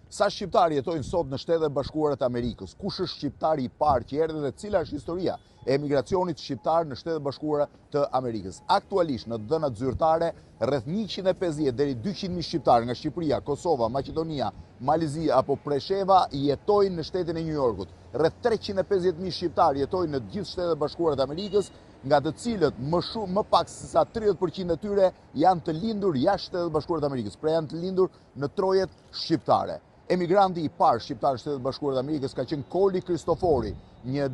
Sa shqiptarë jetojnë sot në Shtetet Bashkuara të Amerikës? Kush është shqiptari i parë që erdhi dhe cila është historia e emigracionit shqiptar në Shtetet Bashkuara të Amerikës? Aktualisht në dhënat zyrtare rreth 150 deri 200.000 shqiptarë nga Shqipëria, Kosova, Maqedonia, Malizia apo Presheva jetojnë në shtetin e New Yorkut. Rreth 350.000 shqiptarë jetojnë në të gjithë Shtetet Bashkuara të Amerikës, nga të cilët më pak se sa 30% e tyre janë të lindur jashtë Shtetet Bashkuara të Amerikës, pra janë të lindur në trojet shqiptare. Emigranti i parë shqiptar në Shtetet Bashkuara të Amerikës ka qenë Koli Kristofori, një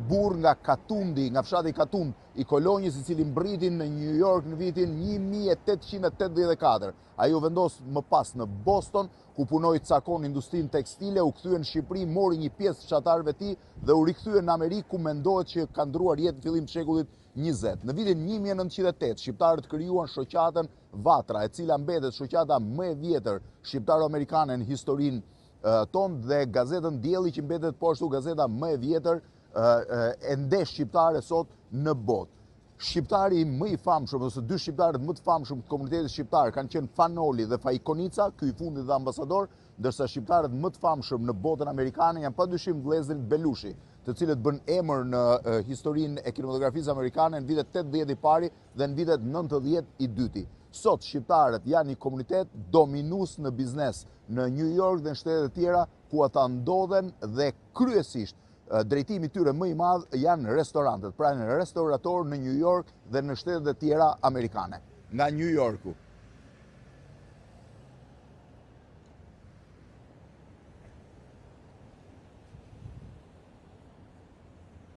burr nga Katundi, nga fshati Katund i Kolonjës, i cili mbriti në New York në vitin 1884. Ai u vendos më pas në Boston, ku punoi cakon industrinë tekstile, u kthye në Shqipëri, mori një pjesë fshatarëve të tij dhe u rikthye në Amerikë, ku mendohet që ka ndruar jetë në fillim të shekullit 20. Në vitin 1908, shqiptarët krijuan shoqatën Vatra, e cila mbetet shoqata më e vjetër shqiptaro-amerikane në historinë tonë, dhe gazetën Dielli, që mbetet po ashtu gazeta më e vjetër e ndesh shqiptare sot në botë. Shqiptari më i famshëm, ose dy shqiptarët më të famshëm të komunitetit shqiptar kanë qenë Fanoli dhe Fajkonica, ky i fundit dhe ambasador, ndërsa shqiptarët më të famshëm në botën amerikane janë padyshim vëllezërit Belushi, të cilët bën emër në historinë e kinematografisë amerikane në vitet 80 i pari dhe në vitet 90 i dyti. Sot shqiptarët janë një komunitet dominues në biznes në New York dhe në shtetet e tjera, ku ata ndodhen dhe kryesisht drejtimi tyre më i madh janë restorantet, pra në restauratorë në New York dhe në shtetet e tjera amerikane. Nga New Yorku,